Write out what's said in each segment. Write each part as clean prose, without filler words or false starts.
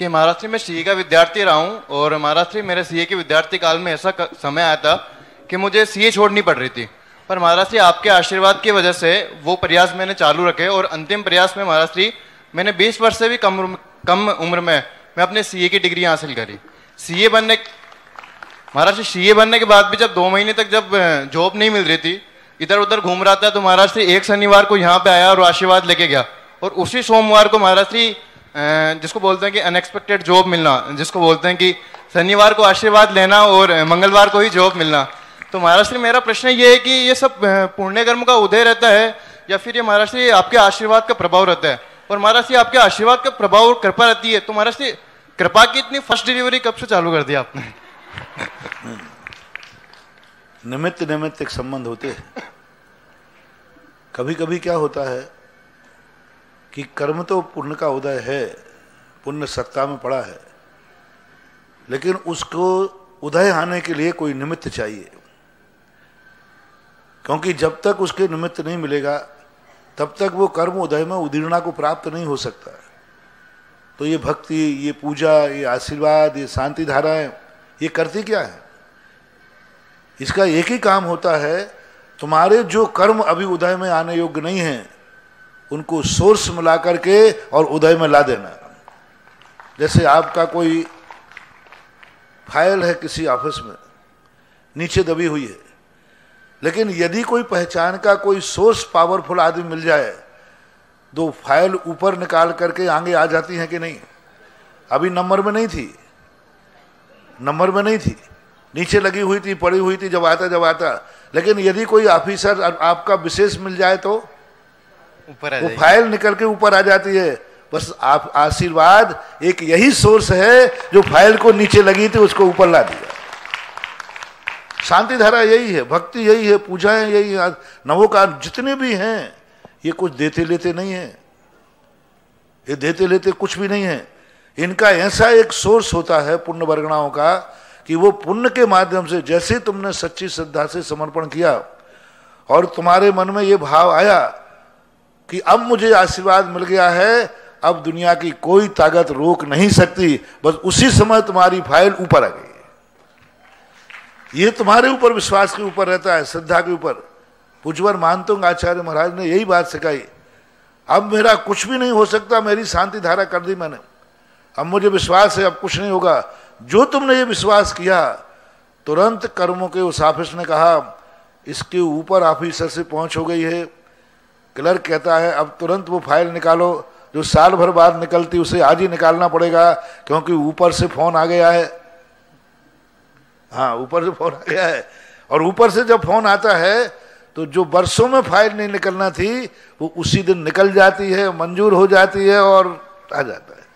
कि महाराष्ट्र में सीए का विद्यार्थी रहा हूँ और महाराष्ट्र मेरे सीए के विद्यार्थी काल में ऐसा समय आया था कि मुझे सीए छोड़नी पड़ रही थी, पर महाराष्ट्र आपके आशीर्वाद की वजह से वो प्रयास मैंने चालू रखे और अंतिम प्रयास में महाराष्ट्र मैंने 20 वर्ष से भी कम उम्र में मैं अपने सीए की डिग्री हासिल करी। महाराष्ट्र सीए बनने के बाद भी जब 2 महीने तक जब जॉब नहीं मिल रही थी, इधर उधर घूम रहा था, तो महाराष्ट्र एक शनिवार को यहाँ पे आया और आशीर्वाद लेके गया। और उसी सोमवार को महाराष्ट्र जिसको बोलते हैं कि अनएक्सपेक्टेड जॉब मिलना, जिसको बोलते हैं कि शनिवार को आशीर्वाद लेना और मंगलवार को ही जॉब मिलना। तो महाराष्ट्र मेरा प्रश्न ये है कि ये सब पुण्य कर्म का उदय रहता है या फिर ये महाराष्ट्र आपके आशीर्वाद का प्रभाव रहता है? और महाराष्ट्र आपके आशीर्वाद का प्रभाव और कृपा रहती है, तो महाराष्ट्र कृपा की इतनी फर्स्ट डिलीवरी कब से चालू कर दिया आपने? निमित्त निमित्त एक संबंध होते हैं। कभी कभी क्या होता है कि कर्म तो पुण्य का उदय है, पुण्य सत्ता में पड़ा है, लेकिन उसको उदय आने के लिए कोई निमित्त चाहिए, क्योंकि जब तक उसके निमित्त नहीं मिलेगा तब तक वो कर्म उदय में उदीर्णा को प्राप्त नहीं हो सकता। तो ये भक्ति, ये पूजा, ये आशीर्वाद, ये शांति धाराएं, ये करती क्या है? इसका एक ही काम होता है, तुम्हारे जो कर्म अभी उदय में आने योग्य नहीं हैं उनको सोर्स मिला करके और उदय में ला देना। जैसे आपका कोई फाइल है किसी ऑफिस में, नीचे दबी हुई है, लेकिन यदि कोई पहचान का कोई सोर्स पावरफुल आदमी मिल जाए तो फाइल ऊपर निकाल करके आगे आ जाती है कि नहीं? अभी नंबर में नहीं थी, नंबर में नहीं थी, नीचे लगी हुई थी, पड़ी हुई थी जब आता। लेकिन यदि कोई ऑफिसर आपका विशेष मिल जाए तो ऊपर वो फाइल निकल के ऊपर आ जाती है। बस आप आशीर्वाद एक यही सोर्स है जो फाइल को नीचे लगी थी उसको ऊपर ला दिया। शांति धारा यही है, भक्ति यही है, पूजाएं यही है, नवोकार जितने भी हैं ये कुछ देते लेते नहीं है, ये देते लेते कुछ भी नहीं है। इनका ऐसा एक सोर्स होता है पुण्य वर्गणाओं का कि वो पुण्य के माध्यम से, जैसे तुमने सच्ची श्रद्धा से समर्पण किया और तुम्हारे मन में ये भाव आया कि अब मुझे आशीर्वाद मिल गया है, अब दुनिया की कोई ताकत रोक नहीं सकती, बस उसी समय तुम्हारी फाइल ऊपर आ गई। ये तुम्हारे ऊपर विश्वास के ऊपर रहता है, श्रद्धा के ऊपर। पूज्यवर मानतुंग आचार्य महाराज ने यही बात सिखाई, अब मेरा कुछ भी नहीं हो सकता, मेरी शांति धारा कर दी मैंने, अब मुझे विश्वास है अब कुछ नहीं होगा। जो तुमने ये विश्वास किया, तुरंत कर्मों के उस ऑफिस ने कहा इसके ऊपर ऑफिसर से पहुंच हो गई है, क्लर्क कहता है अब तुरंत वो फाइल निकालो, जो साल भर बाद निकलती उसे आज ही निकालना पड़ेगा क्योंकि ऊपर से फोन आ गया है। हाँ, ऊपर से फोन आ गया है, और ऊपर से जब फोन आता है तो जो वर्षों में फाइल नहीं निकलना थी वो उसी दिन निकल जाती है, मंजूर हो जाती है और आ जाता है।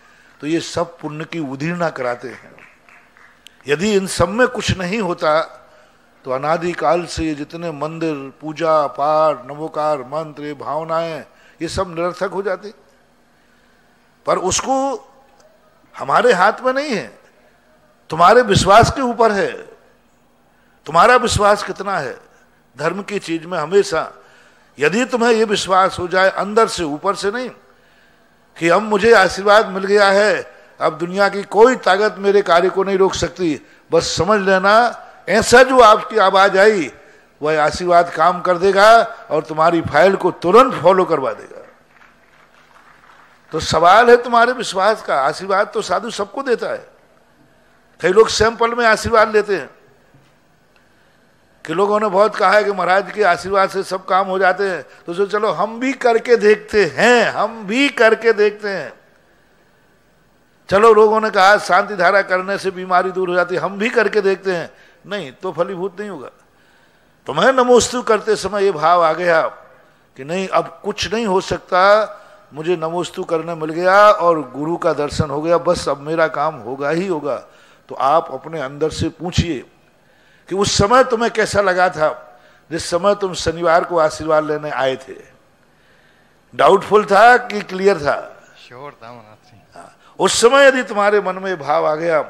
तो ये सब पुण्य की उदीर्णा कराते हैं। यदि इन सब में कुछ नहीं होता तो अनादिकाल से ये जितने मंदिर, पूजा पाठ, नवोकार, मंत्र, भावनाएं, ये सब निरर्थक हो जाते। पर उसको हमारे हाथ में नहीं है, तुम्हारे विश्वास के ऊपर है। तुम्हारा विश्वास कितना है धर्म की चीज में? हमेशा यदि तुम्हें यह विश्वास हो जाए अंदर से, ऊपर से नहीं, कि अब मुझे आशीर्वाद मिल गया है, अब दुनिया की कोई ताकत मेरे कार्य को नहीं रोक सकती, बस समझ लेना ऐसा जो आपकी आवाज आई वह आशीर्वाद काम कर देगा और तुम्हारी फाइल को तुरंत फॉलो करवा देगा। तो सवाल है तुम्हारे विश्वास का। आशीर्वाद तो साधु सबको देता है। कई लोग सैंपल में आशीर्वाद लेते हैं कि लोगों ने बहुत कहा है कि महाराज के आशीर्वाद से सब काम हो जाते हैं, तो सोचो चलो हम भी करके देखते हैं, हम भी करके देखते हैं। चलो लोगों ने कहा शांति धारा करने से बीमारी दूर हो जाती है, हम भी करके देखते हैं, नहीं तो फलीभूत नहीं होगा। तुम्हें नमोस्तु करते समय ये भाव आ गया कि नहीं अब कुछ नहीं हो सकता, मुझे नमोस्तु करने मिल गया और गुरु का दर्शन हो गया, बस अब मेरा काम होगा ही होगा। तो आप अपने अंदर से पूछिए कि उस समय तुम्हें कैसा लगा था जिस समय तुम शनिवार को आशीर्वाद लेने आए थे? डाउटफुल था कि क्लियर था? श्योर था। उस समय यदि तुम्हारे मन में भाव आ गया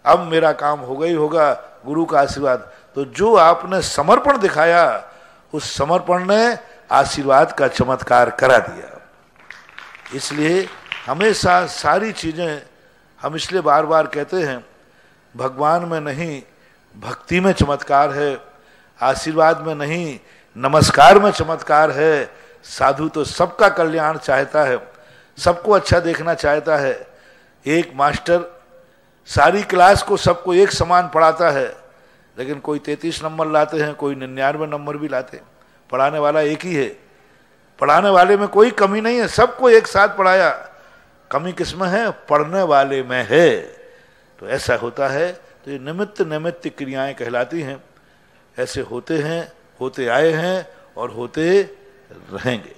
अब मेरा काम होगा ही होगा, गुरु का आशीर्वाद, तो जो आपने समर्पण दिखाया उस समर्पण ने आशीर्वाद का चमत्कार करा दिया। इसलिए हमेशा सारी चीजें हम इसलिए बार बार कहते हैं भगवान में नहीं भक्ति में चमत्कार है, आशीर्वाद में नहीं नमस्कार में चमत्कार है। साधु तो सबका कल्याण चाहता है, सबको अच्छा देखना चाहता है। एक मास्टर सारी क्लास को सबको एक समान पढ़ाता है, लेकिन कोई 33 नंबर लाते हैं, कोई 99 नंबर भी लाते हैं। पढ़ाने वाला एक ही है, पढ़ाने वाले में कोई कमी नहीं है, सबको एक साथ पढ़ाया। कमी किसमें है? पढ़ने वाले में है। तो ऐसा होता है। तो ये निमित्त निमित्त क्रियाएं कहलाती हैं। ऐसे होते हैं, होते आए हैं और होते रहेंगे।